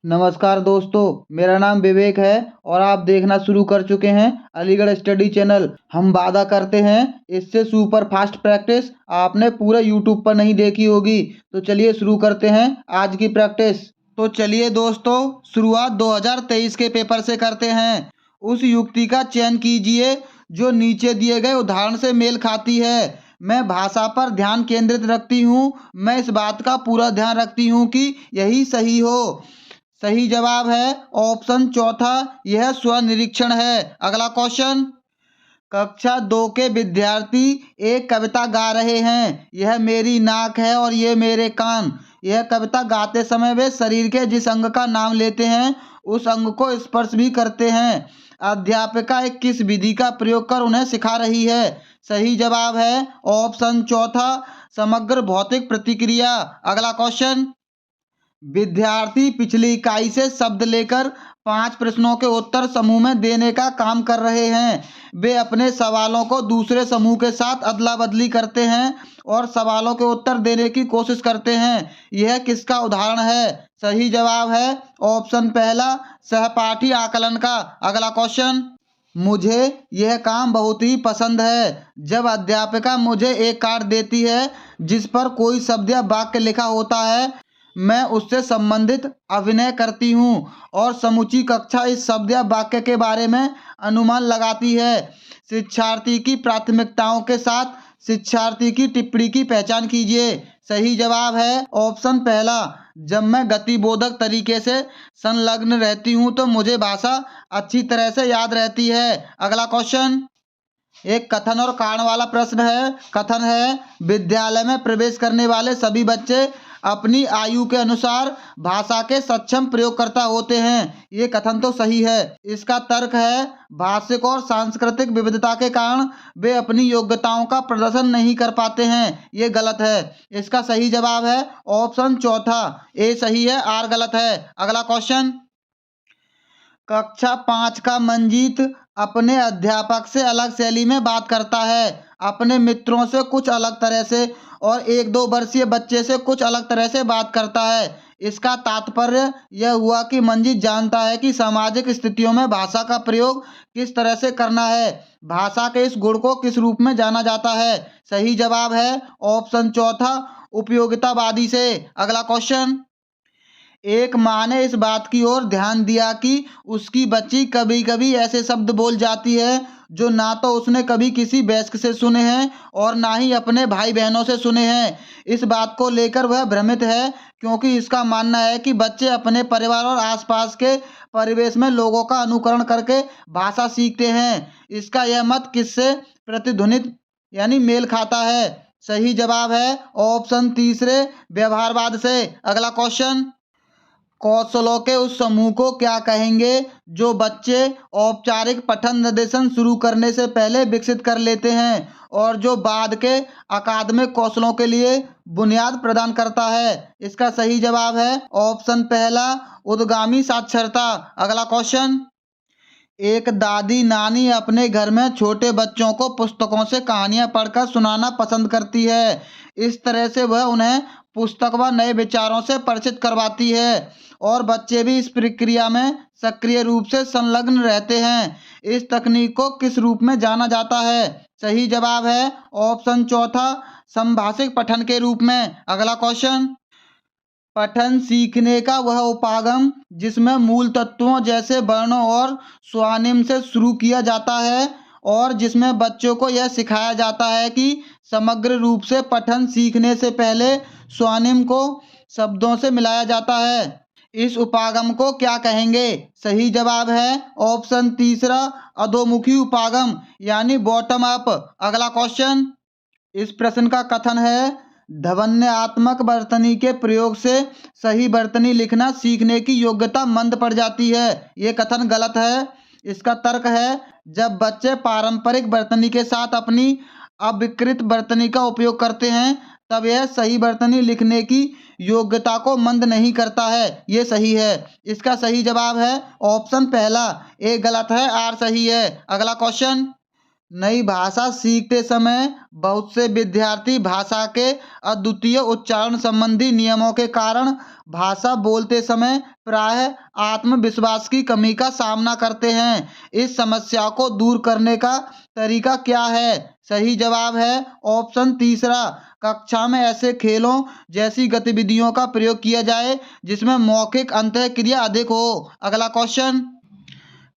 नमस्कार दोस्तों, मेरा नाम विवेक है और आप देखना शुरू कर चुके हैं अलीगढ़ स्टडी चैनल। हम वादा करते हैं इससे सुपर फास्ट प्रैक्टिस आपने पूरे यूट्यूब पर नहीं देखी होगी। तो चलिए शुरू करते हैं आज की प्रैक्टिस। तो चलिए दोस्तों, शुरुआत 2023 के पेपर से करते हैं। उस युक्ति का चयन कीजिए जो नीचे दिए गए उदाहरण से मेल खाती है। मैं भाषा पर ध्यान केंद्रित रखती हूँ। मैं इस बात का पूरा ध्यान रखती हूँ कि यही सही हो। सही जवाब है ऑप्शन चौथा, यह स्वनिरीक्षण है। अगला क्वेश्चन, कक्षा 2 के विद्यार्थी एक कविता गा रहे हैं। यह मेरी नाक है और ये मेरे कान। यह कविता गाते समय वे शरीर के जिस अंग का नाम लेते हैं उस अंग को स्पर्श भी करते हैं। अध्यापिका एक किस विधि का प्रयोग कर उन्हें सिखा रही है। सही जवाब है ऑप्शन चौथा, समग्र भौतिक प्रतिक्रिया। अगला क्वेश्चन, विद्यार्थी पिछली इकाई से शब्द लेकर 5 प्रश्नों के उत्तर समूह में देने का काम कर रहे हैं। वे अपने सवालों को दूसरे समूह के साथ अदला बदली करते हैं और सवालों के उत्तर देने की कोशिश करते हैं। यह किसका उदाहरण है। सही जवाब है ऑप्शन पहला, सहपाठी आकलन का। अगला क्वेश्चन, मुझे यह काम बहुत ही पसंद है। जब अध्यापिका मुझे एक कार्ड देती है जिस पर कोई शब्द या वाक्य लिखा होता है, मैं उससे संबंधित अभिनय करती हूँ और समूची कक्षा इस शब्द या वाक्य के बारे में अनुमान लगाती है। शिक्षार्थी की प्राथमिकताओं के साथ शिक्षार्थी की टिप्पणी की पहचान कीजिए। सही जवाब है ऑप्शन पहला, जब मैं गतिबोधक तरीके से संलग्न रहती हूँ तो मुझे भाषा अच्छी तरह से याद रहती है। अगला क्वेश्चन एक कथन और कारण वाला प्रश्न है। कथन है, विद्यालय में प्रवेश करने वाले सभी बच्चे अपनी आयु के अनुसार भाषा के सक्षम प्रयोगकर्ता होते हैं। ये कथन तो सही है। इसका तर्क है, भाषिक और सांस्कृतिक विविधता के कारण वे अपनी योग्यताओं का प्रदर्शन नहीं कर पाते हैं। ये गलत है। इसका सही जवाब है ऑप्शन चौथा, ए सही है, आर गलत है। अगला क्वेश्चन, कक्षा 5 का मंजीत अपने अध्यापक से अलग शैली में बात करता है, अपने मित्रों से कुछ अलग तरह से और 1-2 वर्षीय बच्चे से कुछ अलग तरह से बात करता है। इसका तात्पर्य यह हुआ कि मंजीत जानता है कि सामाजिक स्थितियों में भाषा का प्रयोग किस तरह से करना है। भाषा के इस गुण को किस रूप में जाना जाता है। सही जवाब है ऑप्शन चौथा, उपयोगितावादी से। अगला क्वेश्चन, एक माँ ने इस बात की ओर ध्यान दिया कि उसकी बच्ची कभी कभी ऐसे शब्द बोल जाती है जो ना तो उसने कभी किसी वयस्क से सुने हैं और ना ही अपने भाई बहनों से सुने हैं। इस बात को लेकर वह भ्रमित है क्योंकि इसका मानना है कि बच्चे अपने परिवार और आसपास के परिवेश में लोगों का अनुकरण करके भाषा सीखते हैं। इसका यह मत किससे प्रतिध्वनित यानी मेल खाता है। सही जवाब है ऑप्शन तीसरे, व्यवहारवाद से। अगला क्वेश्चन, कौशलों के उस समूह को क्या कहेंगे जो बच्चे औपचारिक पठन निर्देशन शुरू करने से पहले विकसित कर लेते हैं और जो बाद के अकादमिक कौशलों के लिए बुनियाद प्रदान करता है। इसका सही जवाब है ऑप्शन पहला, उद्गामी साक्षरता। अगला क्वेश्चन, एक दादी नानी अपने घर में छोटे बच्चों को पुस्तकों से कहानियां पढ़कर सुनाना पसंद करती है। इस तरह से वह उन्हें पुस्तक व नए विचारों से परिचित करवाती है और बच्चे भी इस प्रक्रिया में सक्रिय रूप से संलग्न रहते हैं। इस तकनीक को किस रूप में जाना जाता है। सही जवाब है ऑप्शन चौथा, संभाषिक पठन के रूप में। अगला क्वेश्चन, पठन सीखने का वह उपागम जिसमें मूल तत्वों जैसे वर्णों और स्वनिम से शुरू किया जाता है और जिसमें बच्चों को यह सिखाया जाता है कि समग्र रूप से पठन सीखने से पहले स्वनिम को शब्दों से मिलाया जाता है। इस उपागम को क्या कहेंगे। सही जवाब है ऑप्शन तीसरा, अधोमुखी उपागम यानी बॉटम अप। अगला क्वेश्चन, इस प्रश्न का कथन है, ध्वन्यात्मक वर्तनी के प्रयोग से सही वर्तनी लिखना सीखने की योग्यता मंद पड़ जाती है। ये कथन गलत है। इसका तर्क है, जब बच्चे पारंपरिक वर्तनी के साथ अपनी अविकृत वर्तनी का उपयोग करते हैं तब यह सही वर्तनी लिखने की योग्यता को मंद नहीं करता है। ये सही है। इसका सही जवाब है ऑप्शन पहला, ए गलत है, आर सही है। अगला क्वेश्चन, नई भाषा सीखते समय बहुत से विद्यार्थी भाषा के अद्वितीय उच्चारण संबंधी नियमों के कारण भाषा बोलते समय प्रायः आत्मविश्वास की कमी का सामना करते हैं। इस समस्या को दूर करने का तरीका क्या है? सही जवाब है ऑप्शन तीसरा, कक्षा में ऐसे खेलों जैसी गतिविधियों का प्रयोग किया जाए जिसमें मौखिक अंतःक्रिया अधिक हो। अगला क्वेश्चन,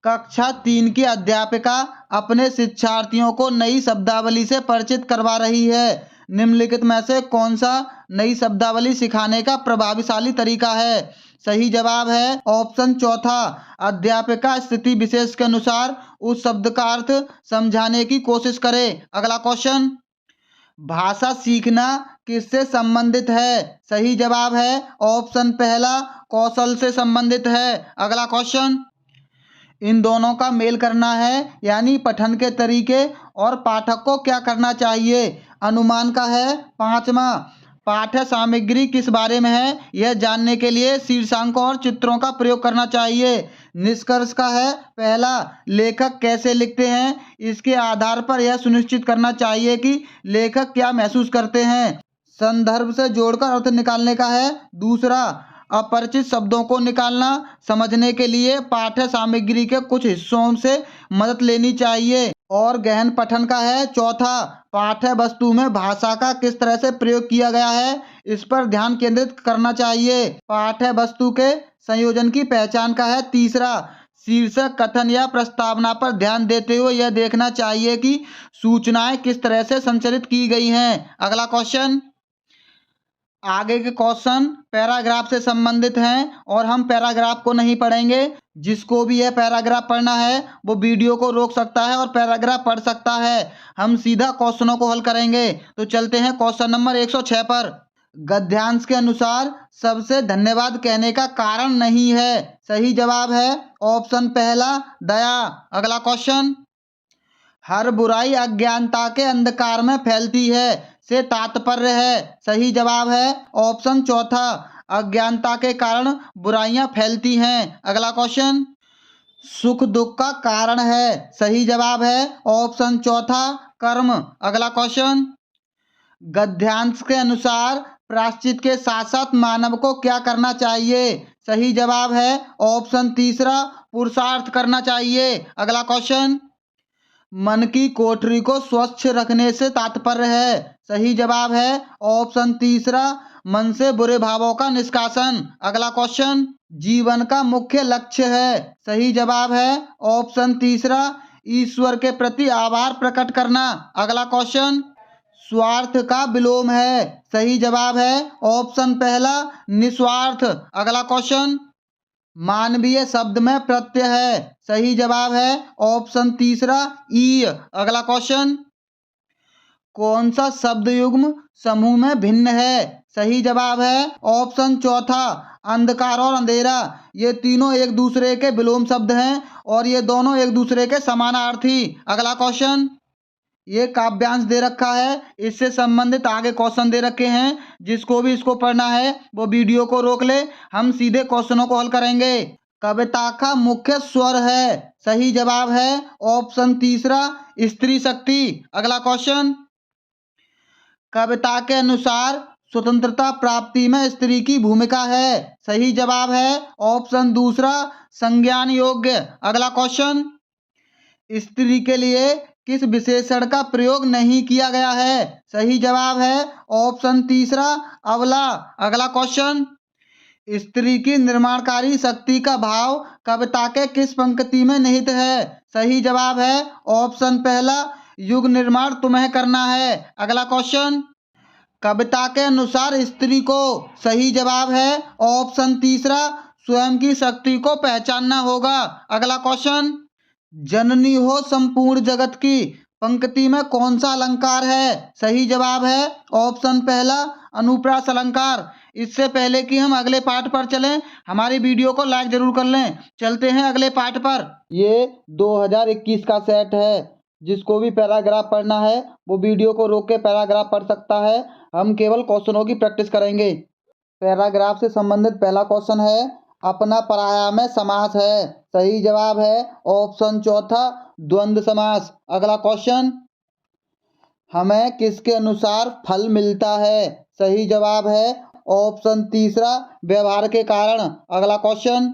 कक्षा 3 की अध्यापिका अपने शिक्षार्थियों को नई शब्दावली से परिचित करवा रही है। निम्नलिखित में से कौन सा नई शब्दावली सिखाने का प्रभावशाली तरीका है? सही जवाब है ऑप्शन चौथा, अध्यापिका स्थिति विशेष के अनुसार उस शब्द का अर्थ समझाने की कोशिश करे। अगला क्वेश्चन, भाषा सीखना किससे संबंधित है? सही जवाब है ऑप्शन पहला, कौशल से संबंधित है। अगला क्वेश्चन, इन दोनों का मेल करना है यानी पठन के तरीके और पाठक को क्या करना चाहिए। अनुमान का है पांचवा, पाठ्य सामग्री किस बारे में है यह जानने के लिए शीर्षांकों और चित्रों का प्रयोग करना चाहिए। निष्कर्ष का है पहला, लेखक कैसे लिखते हैं इसके आधार पर यह सुनिश्चित करना चाहिए कि लेखक क्या महसूस करते हैं। संदर्भ से जोड़कर अर्थ निकालने का है दूसरा, अपरिचित शब्दों को निकालना समझने के लिए पाठ्य सामग्री के कुछ हिस्सों से मदद लेनी चाहिए। और गहन पठन का है चौथा, पाठ्य वस्तु में भाषा का किस तरह से प्रयोग किया गया है इस पर ध्यान केंद्रित करना चाहिए। पाठ्य वस्तु के संयोजन की पहचान का है तीसरा, शीर्षक, कथन या प्रस्तावना पर ध्यान देते हुए यह देखना चाहिए कि सूचनाएं किस तरह से संचालित की गई हैं। अगला क्वेश्चन, आगे के क्वेश्चन पैराग्राफ से संबंधित हैं और हम पैराग्राफ को नहीं पढ़ेंगे। जिसको भी यह पैराग्राफ पढ़ना है वो वीडियो को रोक सकता है और पैराग्राफ पढ़ सकता है। हम सीधा क्वेश्चनों को हल करेंगे। तो चलते हैं क्वेश्चन नंबर 106 पर। गद्यांश के अनुसार सबसे धन्यवाद कहने का कारण नहीं है। सही जवाब है ऑप्शन पहला, दया। अगला क्वेश्चन, हर बुराई अज्ञानता के अंधकार में फैलती है से तात्पर्य है। सही जवाब है ऑप्शन चौथा, अज्ञानता के कारण बुराइयां फैलती हैं। अगला क्वेश्चन, सुख दुख का कारण है। सही जवाब है ऑप्शन चौथा, कर्म। अगला क्वेश्चन, गद्यांश के अनुसार प्रायश्चित के साथ साथ मानव को क्या करना चाहिए। सही जवाब है ऑप्शन तीसरा, पुरुषार्थ करना चाहिए। अगला क्वेश्चन, मन की कोठरी को स्वच्छ रखने से तात्पर्य है। सही जवाब है ऑप्शन तीसरा, मन से बुरे भावों का निष्कासन। अगला क्वेश्चन, जीवन का मुख्य लक्ष्य है। सही जवाब है ऑप्शन तीसरा, ईश्वर के प्रति आभार प्रकट करना। अगला क्वेश्चन, स्वार्थ का विलोम है। सही जवाब है ऑप्शन पहला, निस्वार्थ। अगला क्वेश्चन, मानवीय शब्द में प्रत्यय है। सही जवाब है ऑप्शन तीसरा, ई। अगला क्वेश्चन, कौन सा शब्द युग्म समूह में भिन्न है। सही जवाब है ऑप्शन चौथा, अंधकार और अंधेरा। ये तीनों एक दूसरे के विलोम शब्द हैं और ये दोनों एक दूसरे के समानार्थी। अगला क्वेश्चन, ये काव्यांश दे रखा है, इससे संबंधित आगे क्वेश्चन दे रखे हैं। जिसको भी इसको पढ़ना है वो वीडियो को रोक ले, हम सीधे क्वेश्चनों को हल करेंगे। कविता का मुख्य स्वर है। सही जवाब है ऑप्शन तीसरा, स्त्री शक्ति। अगला क्वेश्चन, कविता के अनुसार स्वतंत्रता प्राप्ति में स्त्री की भूमिका है। सही जवाब है ऑप्शन दूसरा, संज्ञान योग्य। अगला क्वेश्चन, स्त्री के लिए किस विशेषण का प्रयोग नहीं किया गया है। सही जवाब है ऑप्शन तीसरा, अबला। अगला क्वेश्चन, स्त्री की निर्माणकारी शक्ति का भाव कविता के किस पंक्ति में निहित है। सही जवाब है ऑप्शन पहला, युग निर्माण तुम्हें करना है। अगला क्वेश्चन, कविता के अनुसार स्त्री को। सही जवाब है ऑप्शन तीसरा, स्वयं की शक्ति को पहचानना होगा। अगला क्वेश्चन, जननी हो संपूर्ण जगत की पंक्ति में कौन सा अलंकार है। सही जवाब है ऑप्शन पहला, अनुप्रास अलंकार। इससे पहले कि हम अगले पाठ पर चलें, हमारी वीडियो को लाइक जरूर कर लें। चलते हैं अगले पाठ पर। ये 2021 का सेट है। जिसको भी पैराग्राफ पढ़ना है वो वीडियो को रोक के पैराग्राफ पढ़ सकता है। हम केवल क्वेश्चनों की प्रैक्टिस करेंगे। पैराग्राफ से संबंधित पहला क्वेश्चन है, अपना पराया में समास है। सही जवाब है ऑप्शन चौथा द्वंद्व समास। अगला क्वेश्चन, हमें किसके अनुसार फल मिलता है? सही जवाब है ऑप्शन तीसरा व्यवहार के कारण। अगला क्वेश्चन,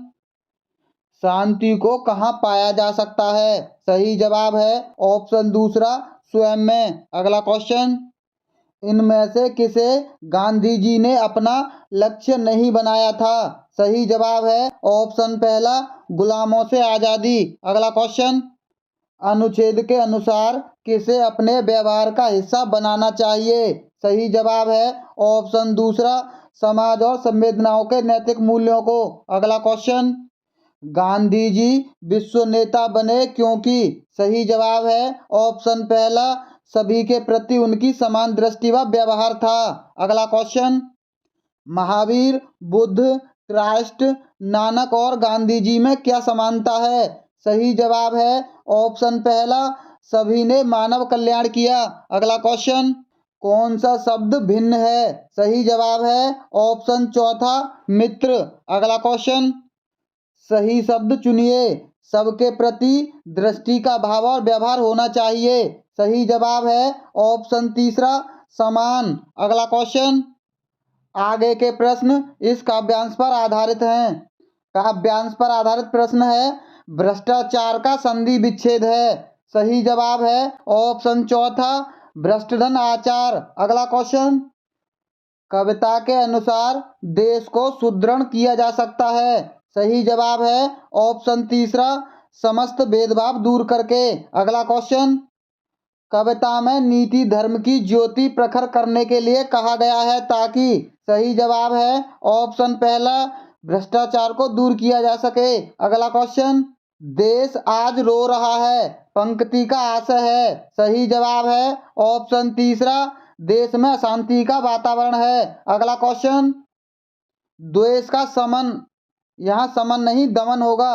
शांति को कहाँ पाया जा सकता है? सही जवाब है ऑप्शन दूसरा स्वयं में। अगला क्वेश्चन, इनमें से किसे गांधी जी ने अपना लक्ष्य नहीं बनाया था? सही जवाब है ऑप्शन पहला गुलामों से आज़ादी। अगला क्वेश्चन, अनुच्छेद के अनुसार किसे अपने व्यवहार का हिस्सा बनाना चाहिए? सही जवाब है ऑप्शन दूसरा समाज और संवेदनाओं के नैतिक मूल्यों को। अगला क्वेश्चन, गांधी जी विश्व नेता बने क्योंकि? सही जवाब है ऑप्शन पहला सभी के प्रति उनकी समान दृष्टि व व्यवहार था। अगला क्वेश्चन, महावीर, बुद्ध, क्राइस्ट, नानक और गांधी जी में क्या समानता है? सही जवाब है ऑप्शन पहला सभी ने मानव कल्याण किया। अगला क्वेश्चन, कौन सा शब्द भिन्न है? सही जवाब है ऑप्शन चौथा मित्र। अगला क्वेश्चन, सही शब्द चुनिए। सबके प्रति दृष्टि का भाव और व्यवहार होना चाहिए। सही जवाब है ऑप्शन तीसरा समान। अगला क्वेश्चन, आगे के प्रश्न इस काव्यांश पर आधारित हैं। काव्यांश पर आधारित प्रश्न है, भ्रष्टाचार का संधि विच्छेद है। सही जवाब है ऑप्शन चौथा भ्रष्टधन आचार। अगला क्वेश्चन, कविता के अनुसार देश को सुदृढ़ किया जा सकता है। सही जवाब है ऑप्शन तीसरा समस्त भेदभाव दूर करके। अगला क्वेश्चन, कविता में नीति धर्म की ज्योति प्रखर करने के लिए कहा गया है ताकि? सही जवाब है ऑप्शन पहला भ्रष्टाचार को दूर किया जा सके। अगला क्वेश्चन, देश आज रो रहा है पंक्ति का आशय है। सही जवाब है ऑप्शन तीसरा देश में अशांति का वातावरण है। अगला क्वेश्चन, द्वेष का समन, यहाँ समन नहीं दमन होगा,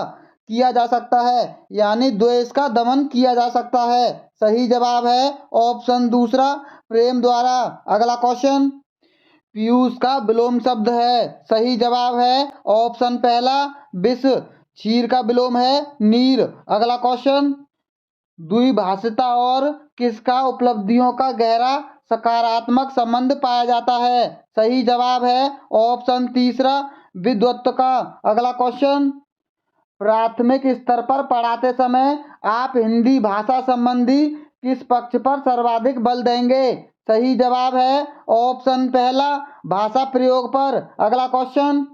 किया जा सकता है, यानी द्वेष का दमन किया जा सकता है। सही जवाब है ऑप्शन दूसरा प्रेम द्वारा। अगला क्वेश्चन, पीयूष का विलोम शब्द है। सही जवाब है ऑप्शन पहला विष। क्षीर का विलोम है नीर। अगला क्वेश्चन, द्विभाषिता और किसका उपलब्धियों का गहरा सकारात्मक संबंध पाया जाता है? सही जवाब है ऑप्शन तीसरा विद्वत्ता का। अगला क्वेश्चन, प्राथमिक स्तर पर पढ़ाते समय आप हिंदी भाषा संबंधी किस पक्ष पर सर्वाधिक बल देंगे? सही जवाब है ऑप्शन पहला भाषा प्रयोग पर। अगला क्वेश्चन,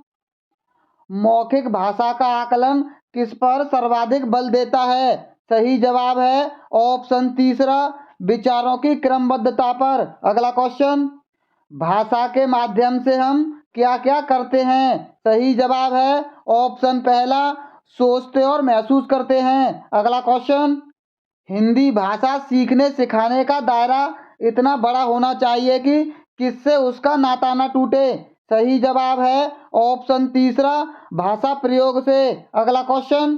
मौखिक भाषा का आकलन किस पर सर्वाधिक बल देता है? सही जवाब है ऑप्शन तीसरा विचारों की क्रमबद्धता पर। अगला क्वेश्चन, भाषा के माध्यम से हम क्या क्या करते हैं? सही जवाब है ऑप्शन पहला सोचते और महसूस करते हैं। अगला क्वेश्चन, हिंदी भाषा सीखने सिखाने का दायरा इतना बड़ा होना चाहिए कि किससे उसका नाता न टूटे। सही जवाब है ऑप्शन तीसरा भाषा प्रयोग से। अगला क्वेश्चन,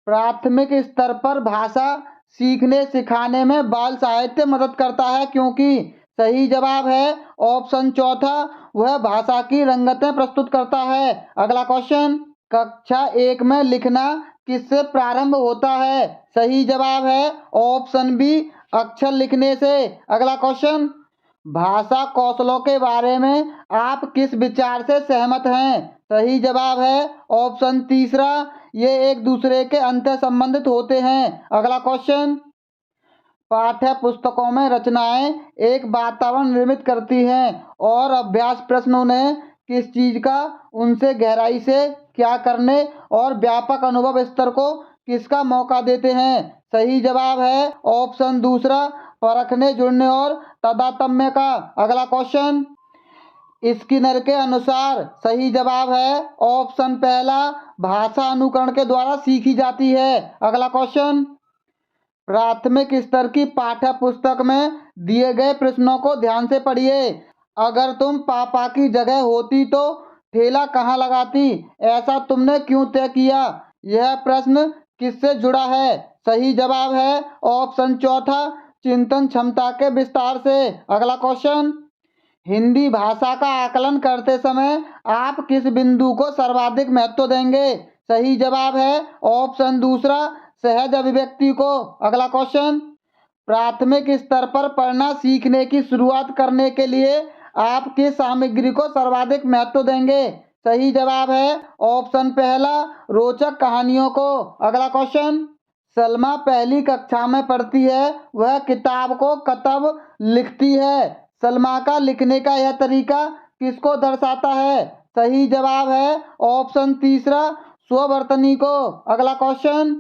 प्राथमिक स्तर पर भाषा सीखने सिखाने में बाल साहित्य मदद करता है क्योंकि? सही जवाब है ऑप्शन चौथा वह भाषा की रंगतें प्रस्तुत करता है। अगला क्वेश्चन, कक्षा एक में लिखना किससे प्रारंभ होता है? सही जवाब है ऑप्शन बी अक्षर लिखने से। अगला क्वेश्चन, भाषा कौशलों के बारे में आप किस विचार से सहमत हैं? सही जवाब है ऑप्शन तीसरा ये एक दूसरे के अंतर संबंधित होते हैं। अगला क्वेश्चन, पाठ्य पुस्तकों में रचनाएं एक वातावरण निर्मित करती हैं और अभ्यास प्रश्न उन्हें किस चीज का उनसे गहराई से क्या करने और व्यापक अनुभव स्तर को किसका मौका देते हैं? सही जवाब है ऑप्शन दूसरा परखने जुड़ने और तादात्म्य का। अगला क्वेश्चन, स्किनर के अनुसार सही जवाब है ऑप्शन पहला भाषा अनुकरण के द्वारा सीखी जाती है। अगला क्वेश्चन, प्राथमिक स्तर की पाठ्य पुस्तक में दिए गए प्रश्नों को ध्यान से पढ़िए। अगर तुम पापा की जगह होती तो ठेला कहाँ लगाती? ऐसा तुमने क्यों तय किया? यह प्रश्न किससे जुड़ा है? सही जवाब है ऑप्शन चौथा चिंतन क्षमता के विस्तार से। अगला क्वेश्चन, हिंदी भाषा का आकलन करते समय आप किस बिंदु को सर्वाधिक महत्व देंगे? सही जवाब है ऑप्शन दूसरा, सहज अभिव्यक्ति को। अगला क्वेश्चन, प्राथमिक स्तर पर पढ़ना सीखने की शुरुआत करने के लिए आप किस सामग्री को सर्वाधिक महत्व देंगे? सही जवाब है ऑप्शन पहला, रोचक कहानियों को। अगला क्वेश्चन, सलमा पहली कक्षा में पढ़ती है, वह किताब को कब लिखती है? सलमा का लिखने का यह तरीका किसको दर्शाता है? सही जवाब है ऑप्शन तीसरा, स्ववर्तनी को। अगला क्वेश्चन,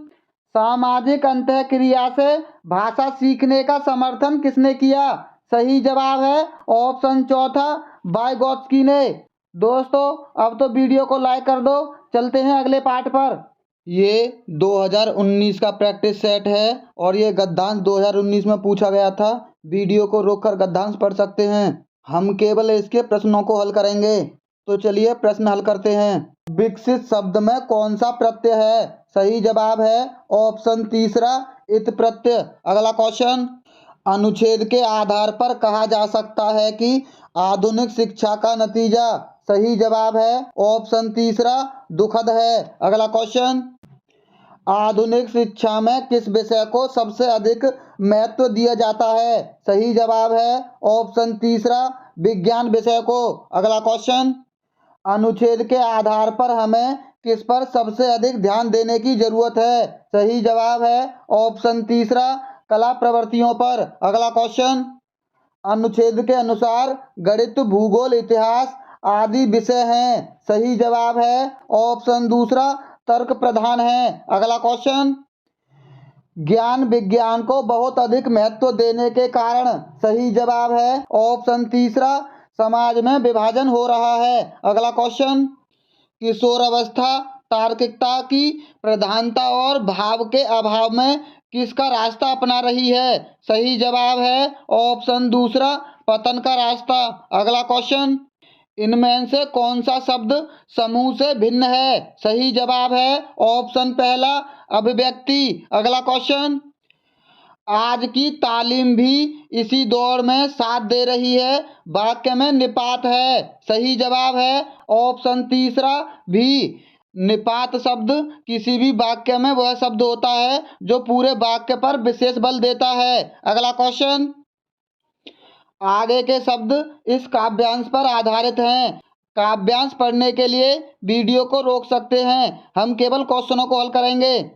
सामाजिक अंतःक्रिया से भाषा सीखने का समर्थन किसने किया? सही जवाब है ऑप्शन चौथा, वाइगोत्स्की ने। दोस्तों अब तो वीडियो को लाइक कर दो, चलते हैं अगले पार्ट पर। ये 2019 का प्रैक्टिस सेट है और ये गद्यांश 2019 में पूछा गया था। वीडियो को रोककर गद्यांश पढ़ सकते हैं। हम केवल इसके प्रश्नों को हल करेंगे। तो चलिए प्रश्न हल करते हैं। विकसित शब्द में कौन सा प्रत्यय है? सही जवाब है ऑप्शन तीसरा, इत प्रत्यय। अगला क्वेश्चन, अनुच्छेद के आधार पर कहा जा सकता है कि आधुनिक शिक्षा का नतीजा, सही जवाब है ऑप्शन तीसरा, दुखद है। अगला क्वेश्चन, आधुनिक शिक्षा में किस विषय को सबसे अधिक महत्व दिया जाता है? सही जवाब है ऑप्शन तीसरा, विज्ञान विषय को। अगला क्वेश्चन, अनुच्छेद के आधार पर हमें किस पर सबसे अधिक ध्यान देने की जरूरत है? सही जवाब है ऑप्शन तीसरा, कला प्रवृत्तियों पर। अगला क्वेश्चन, अनुच्छेद के अनुसार गणित, भूगोल, इतिहास आदि विषय हैं। सही जवाब है ऑप्शन दूसरा, तर्क प्रधान है। अगला क्वेश्चन, ज्ञान विज्ञान को बहुत अधिक महत्व देने के कारण, सही जवाब है ऑप्शन तीसरा, समाज में विभाजन हो रहा है। अगला क्वेश्चन, किशोरावस्था तार्किकता की प्रधानता और भाव के अभाव में किसका रास्ता अपना रही है? सही जवाब है ऑप्शन दूसरा, पतन का रास्ता। अगला क्वेश्चन, इनमें से कौन सा शब्द समूह से भिन्न है? सही जवाब है ऑप्शन पहला, अभिव्यक्ति। अगला क्वेश्चन, आज की तालीम भी इसी दौर में साथ दे रही है, वाक्य में निपात है। सही जवाब है ऑप्शन तीसरा भी। निपात शब्द किसी भी वाक्य में वह शब्द होता है जो पूरे वाक्य पर विशेष बल देता है। अगला क्वेश्चन, आगे के शब्द इस काव्यांश पर आधारित हैं। काव्यांश पढ़ने के लिए वीडियो को रोक सकते हैं, हम केवल क्वेश्चनों को हल करेंगे।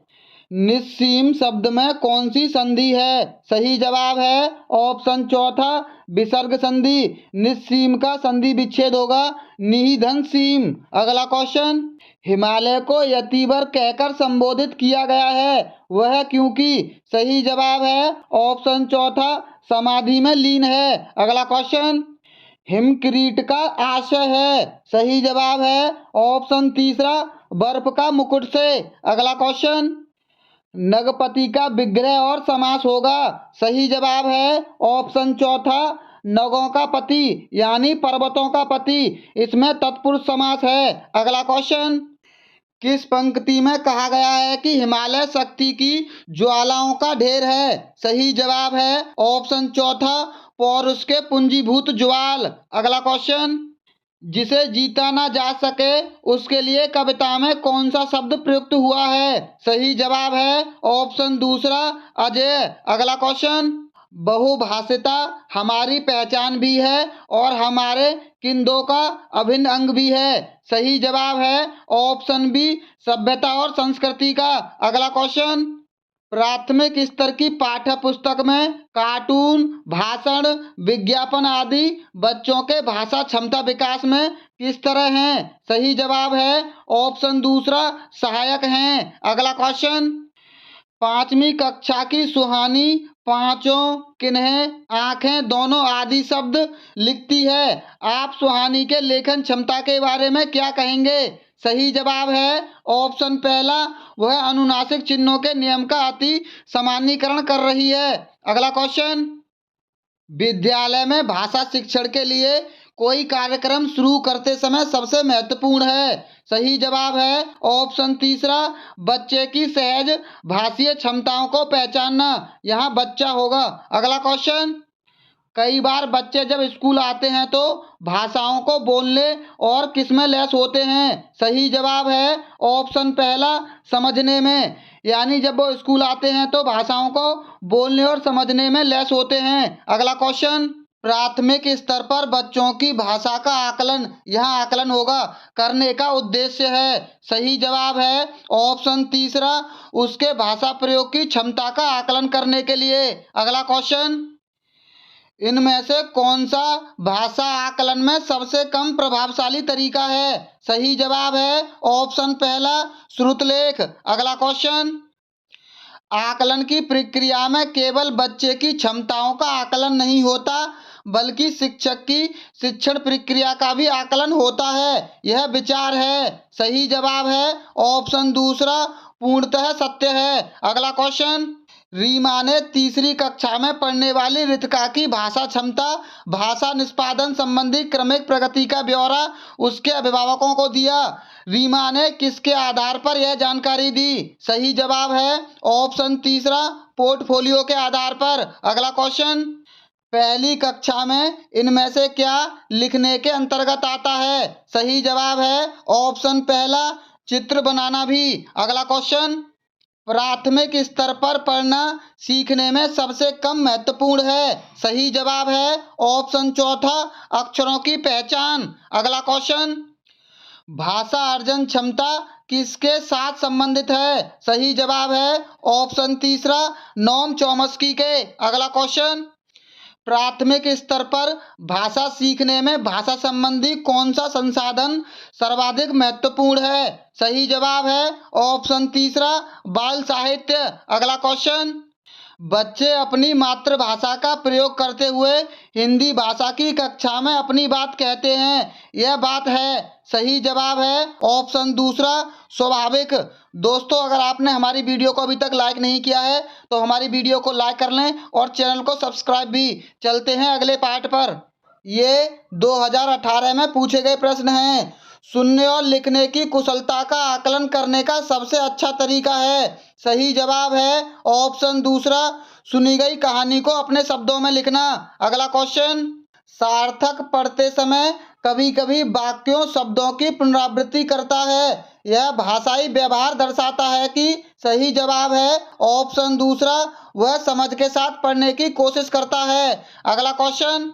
निस्सीम शब्द में कौन सी संधि है? सही जवाब है ऑप्शन चौथा, विसर्ग संधि। निस्सीम का संधि विच्छेद होगा निधन सीम। अगला क्वेश्चन, हिमालय को यतिवर कहकर संबोधित किया गया है, वह क्योंकि? सही जवाब है ऑप्शन चौथा, समाधि में लीन है। अगला क्वेश्चन, हिमक्रीट का आशय है। सही जवाब है ऑप्शन तीसरा, बर्फ का मुकुट से। अगला क्वेश्चन, नगपति का विग्रह और समास होगा। सही जवाब है ऑप्शन चौथा, नगों का पति यानी पर्वतों का पति। इसमें तत्पुरुष समास है। अगला क्वेश्चन, किस पंक्ति में कहा गया है कि हिमालय शक्ति की ज्वालाओं का ढेर है? सही जवाब है ऑप्शन चौथा, पौरुष के पुंजीभूत ज्वाल। अगला क्वेश्चन, जिसे जीता ना जा सके उसके लिए कविता में कौन सा शब्द प्रयुक्त हुआ है? सही जवाब है ऑप्शन दूसरा, अजेय। अगला क्वेश्चन, बहुभाषिता हमारी पहचान भी है और हमारे किंदों का अभिन्न अंग भी है। सही जवाब है ऑप्शन बी, सभ्यता और संस्कृति का। अगला क्वेश्चन, प्राथमिक स्तर की पाठ्य पुस्तक में कार्टून, भाषण, विज्ञापन आदि बच्चों के भाषा क्षमता विकास में किस तरह हैं? सही जवाब है ऑप्शन दूसरा, सहायक हैं। अगला क्वेश्चन, पांचवी कक्षा की सुहानी पांचों, किन्हें, आंखें, दोनों आदि शब्द लिखती है। आप सुहानी के लेखन क्षमता के बारे में क्या कहेंगे? सही जवाब है ऑप्शन पहला, वह अनुनासिक चिन्हों के नियम का अति सामान्यीकरण कर रही है। अगला क्वेश्चन, विद्यालय में भाषा शिक्षण के लिए कोई कार्यक्रम शुरू करते समय सबसे महत्वपूर्ण है। सही जवाब है ऑप्शन तीसरा, बच्चे की सहज भाषीय क्षमताओं को पहचानना। यहाँ बच्चा होगा। अगला क्वेश्चन, कई बार बच्चे जब स्कूल आते हैं तो भाषाओं को बोलने और किस में लैस होते हैं? सही जवाब है ऑप्शन पहला, समझने में। यानी जब वो स्कूल आते हैं तो भाषाओं को बोलने और समझने में लैस होते हैं। अगला क्वेश्चन, प्राथमिक स्तर पर बच्चों की भाषा का आकलन, यहाँ आकलन होगा, करने का उद्देश्य है। सही जवाब है ऑप्शन तीसरा, उसके भाषा प्रयोग की क्षमता का आकलन करने के लिए। अगला क्वेश्चन, इनमें से कौन सा भाषा आकलन में सबसे कम प्रभावशाली तरीका है? सही जवाब है ऑप्शन पहला, श्रुतलेख। अगला क्वेश्चन, आकलन की प्रक्रिया में केवल बच्चे की क्षमताओं का आकलन नहीं होता बल्कि शिक्षक की शिक्षण प्रक्रिया का भी आकलन होता है, यह विचार है। सही जवाब है ऑप्शन दूसरा, पूर्णतः सत्य है। अगला क्वेश्चन, रीमा ने तीसरी कक्षा में पढ़ने वाली रितिका की भाषा क्षमता, भाषा निष्पादन संबंधी क्रमिक प्रगति का ब्यौरा उसके अभिभावकों को दिया। रीमा ने किसके आधार पर यह जानकारी दी? सही जवाब है ऑप्शन तीसरा, पोर्टफोलियो के आधार पर। अगला क्वेश्चन, पहली कक्षा में इनमें से क्या लिखने के अंतर्गत आता है? सही जवाब है ऑप्शन पहला, चित्र बनाना भी। अगला क्वेश्चन, प्राथमिक स्तर पर पढ़ना सीखने में सबसे कम महत्वपूर्ण है। सही जवाब है ऑप्शन चौथा, अक्षरों की पहचान। अगला क्वेश्चन, भाषा अर्जन क्षमता किसके साथ संबंधित है? सही जवाब है ऑप्शन तीसरा, नोम चॉम्स्की के। अगला क्वेश्चन, प्राथमिक स्तर पर भाषा सीखने में भाषा संबंधी कौन सा संसाधन सर्वाधिक महत्वपूर्ण है? सही जवाब है ऑप्शन तीसरा, बाल साहित्य। अगला क्वेश्चन, बच्चे अपनी मातृभाषा का प्रयोग करते हुए हिंदी भाषा की कक्षा में अपनी बात कहते हैं, यह बात है। सही जवाब है ऑप्शन दूसरा, स्वाभाविक। दोस्तों, अगर आपने हमारी वीडियो को अभी तक लाइक नहीं किया है तो हमारी वीडियो को लाइक कर लें और चैनल को सब्सक्राइब भी। चलते हैं अगले पार्ट पर। ये 2018 में पूछे गए प्रश्न हैं। सुनने और लिखने की कुशलता का आकलन करने का सबसे अच्छा तरीका है। सही जवाब है ऑप्शन दूसरा, सुनी गई कहानी को अपने शब्दों में लिखना। अगला क्वेश्चन, सार्थक पढ़ते समय कभी कभी वाक्यों शब्दों की पुनरावृत्ति करता है, यह भाषाई व्यवहार दर्शाता है कि? सही जवाब है ऑप्शन दूसरा, वह समझ के साथ पढ़ने की कोशिश करता है। अगला क्वेश्चन,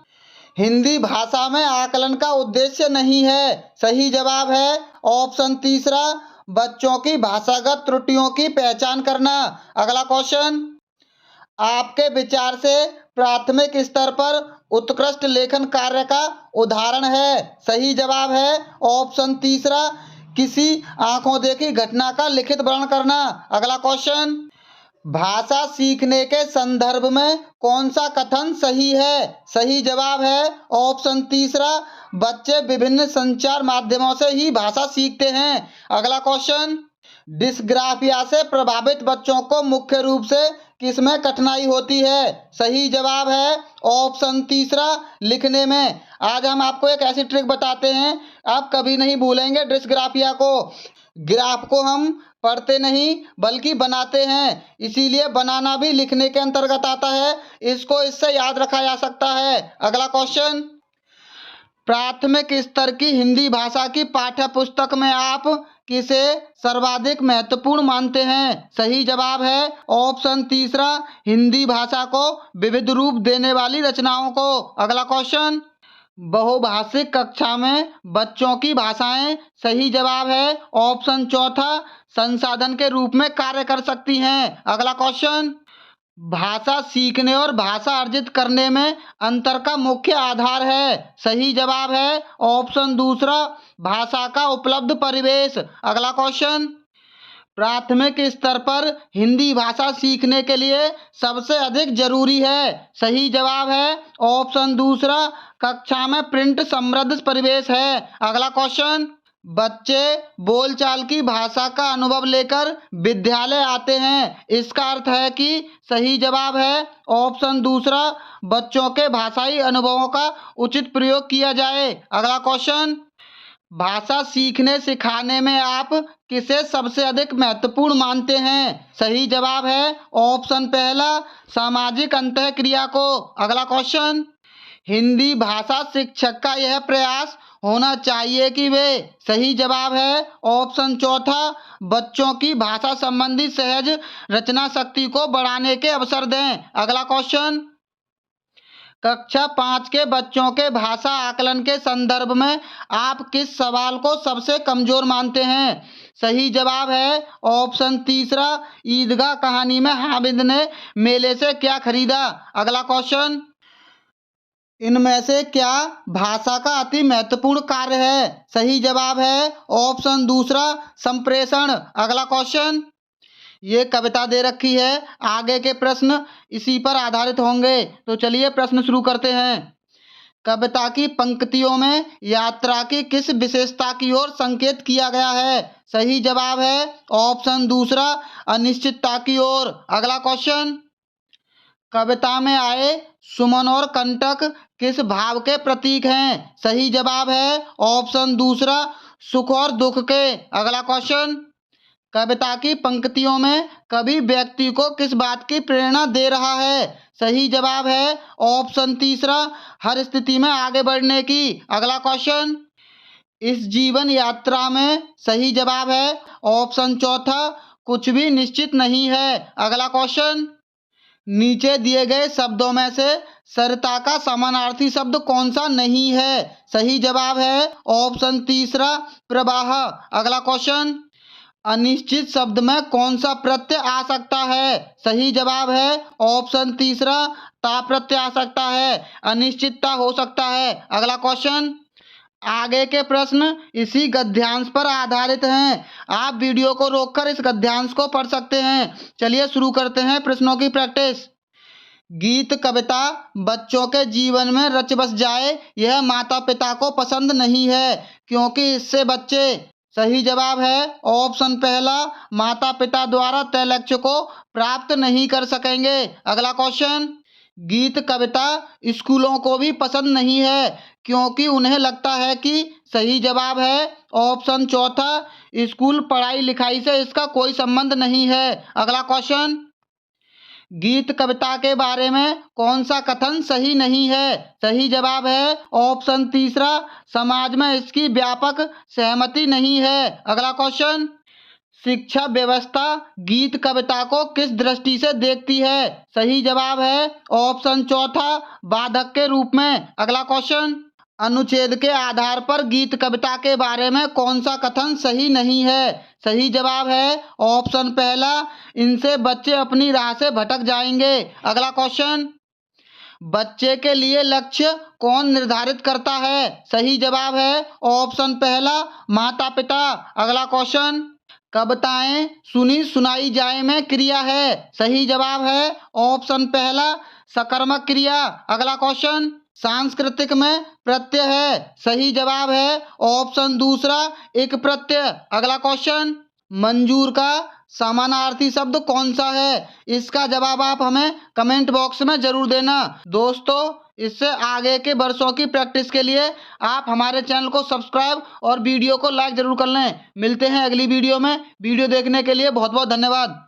हिंदी भाषा में आकलन का उद्देश्य नहीं है। सही जवाब है ऑप्शन तीसरा, बच्चों की भाषागत त्रुटियों की पहचान करना। अगला क्वेश्चन, आपके विचार से प्राथमिक स्तर पर उत्कृष्ट लेखन कार्य का उदाहरण है? सही जवाब है ऑप्शन तीसरा, किसी आंखों देखी घटना का लिखित वर्णन करना। अगला क्वेश्चन, भाषा सीखने के संदर्भ में कौन सा कथन सही है? सही जवाब है ऑप्शन तीसरा, बच्चे विभिन्न संचार माध्यमों से ही भाषा सीखते हैं। अगला क्वेश्चन, डिस्ग्राफिया से प्रभावित बच्चों को मुख्य रूप से किसमें कठिनाई होती है? सही जवाब है ऑप्शन तीसरा, लिखने में। आज हम आपको एक ऐसी ट्रिक बताते हैं, आप कभी नहीं भूलेंगे डिस्ग्राफिया को। ग्राफ को हम पढ़ते नहीं बल्कि बनाते हैं, इसीलिए बनाना भी लिखने के अंतर्गत आता है। इसको इससे याद रखा जा सकता है। अगला क्वेश्चन, प्राथमिक स्तर की हिंदी भाषा की पाठ्य पुस्तक में आप किसे सर्वाधिक महत्वपूर्ण मानते हैं? सही जवाब है ऑप्शन तीसरा, हिंदी भाषा को विविध रूप देने वाली रचनाओं को। अगला क्वेश्चन, बहुभाषिक कक्षा में बच्चों की भाषाएं, सही जवाब है ऑप्शन चौथा, संसाधन के रूप में कार्य कर सकती हैं। अगला क्वेश्चन, भाषा सीखने और भाषा अर्जित करने में अंतर का मुख्य आधार है? सही जवाब है ऑप्शन दूसरा, भाषा का उपलब्ध परिवेश। अगला क्वेश्चन, प्राथमिक स्तर पर हिंदी भाषा सीखने के लिए सबसे अधिक जरूरी है? सही जवाब है ऑप्शन दूसरा, कक्षा में प्रिंट समृद्ध परिवेश है। अगला क्वेश्चन, बच्चे बोलचाल की भाषा का अनुभव लेकर विद्यालय आते हैं, इसका अर्थ है कि? सही जवाब है ऑप्शन दूसरा, बच्चों के भाषाई अनुभवों का उचित प्रयोग किया जाए। अगला क्वेश्चन, भाषा सीखने सिखाने में आप किसे सबसे अधिक महत्वपूर्ण मानते हैं? सही जवाब है ऑप्शन पहला, सामाजिक अंतःक्रिया को। अगला क्वेश्चन, हिंदी भाषा शिक्षक का यह प्रयास होना चाहिए कि वे सही जवाब है ऑप्शन चौथा बच्चों की भाषा संबंधी सहज रचना शक्ति को बढ़ाने के अवसर दें। अगला क्वेश्चन, कक्षा 5 के बच्चों के भाषा आकलन के संदर्भ में आप किस सवाल को सबसे कमजोर मानते हैं? सही जवाब है ऑप्शन तीसरा ईदगाह कहानी में हामिद ने मेले से क्या खरीदा। अगला क्वेश्चन, इनमें से क्या भाषा का अति महत्वपूर्ण कार्य है? सही जवाब है ऑप्शन दूसरा संप्रेषण। अगला क्वेश्चन, ये कविता दे रखी है, आगे के प्रश्न इसी पर आधारित होंगे, तो चलिए प्रश्न शुरू करते हैं। कविता की पंक्तियों में यात्रा की किस विशेषता की ओर संकेत किया गया है? सही जवाब है ऑप्शन दूसरा अनिश्चितता की ओर। अगला क्वेश्चन, कविता में आए सुमन और कंटक किस भाव के प्रतीक हैं? सही जवाब है ऑप्शन दूसरा सुख और दुख के। अगला क्वेश्चन, कविता की पंक्तियों में कवि व्यक्ति को किस बात की प्रेरणा दे रहा है? सही जवाब है ऑप्शन तीसरा हर स्थिति में आगे बढ़ने की। अगला क्वेश्चन, इस जीवन यात्रा में सही जवाब है ऑप्शन चौथा कुछ भी निश्चित नहीं है। अगला क्वेश्चन, नीचे दिए गए शब्दों में से सरिता का समानार्थी शब्द कौन सा नहीं है? सही जवाब है ऑप्शन तीसरा प्रवाह। अगला क्वेश्चन, अनिश्चित शब्द में कौन सा प्रत्यय आ सकता है? सही जवाब है ऑप्शन तीसरा ता प्रत्यय आ सकता है, अनिश्चितता हो सकता है। अगला क्वेश्चन, आगे के प्रश्न इसी गद्यांश पर आधारित हैं, आप वीडियो को रोककर इस गद्यांश को पढ़ सकते हैं। चलिए शुरू करते हैं प्रश्नों की प्रैक्टिस। गीत कविता बच्चों के जीवन में रच बस जाए यह माता पिता को पसंद नहीं है क्योंकि इससे बच्चे। सही जवाब है ऑप्शन पहला माता पिता द्वारा तय लक्ष्य को प्राप्त नहीं कर सकेंगे। अगला क्वेश्चन, गीत कविता स्कूलों को भी पसंद नहीं है क्योंकि उन्हें लगता है कि। सही जवाब है ऑप्शन चौथा स्कूल पढ़ाई लिखाई से इसका कोई संबंध नहीं है। अगला क्वेश्चन, गीत कविता के बारे में कौन सा कथन सही नहीं है? सही जवाब है ऑप्शन तीसरा समाज में इसकी व्यापक सहमति नहीं है। अगला क्वेश्चन, शिक्षा व्यवस्था गीत कविता को किस दृष्टि से देखती है? सही जवाब है ऑप्शन चौथा बाधक के रूप में। अगला क्वेश्चन, अनुच्छेद के आधार पर गीत कविता के बारे में कौन सा कथन सही नहीं है? सही जवाब है ऑप्शन पहला इनसे बच्चे अपनी राह से भटक जाएंगे। अगला क्वेश्चन, बच्चे के लिए लक्ष्य कौन निर्धारित करता है? सही जवाब है ऑप्शन पहला माता पिता। अगला क्वेश्चन, कविताएं सुनी सुनाई जाए में क्रिया है। सही जवाब है ऑप्शन पहला सकर्मक क्रिया। अगला क्वेश्चन, सांस्कृतिक में प्रत्यय है। सही जवाब है ऑप्शन दूसरा एक प्रत्यय। अगला क्वेश्चन, मंजूर का समानार्थी शब्द कौन सा है? इसका जवाब आप हमें कमेंट बॉक्स में जरूर देना। दोस्तों, इससे आगे के वर्षों की प्रैक्टिस के लिए आप हमारे चैनल को सब्सक्राइब और वीडियो को लाइक जरूर कर लें। मिलते हैं अगली वीडियो में। वीडियो देखने के लिए बहुत बहुत धन्यवाद।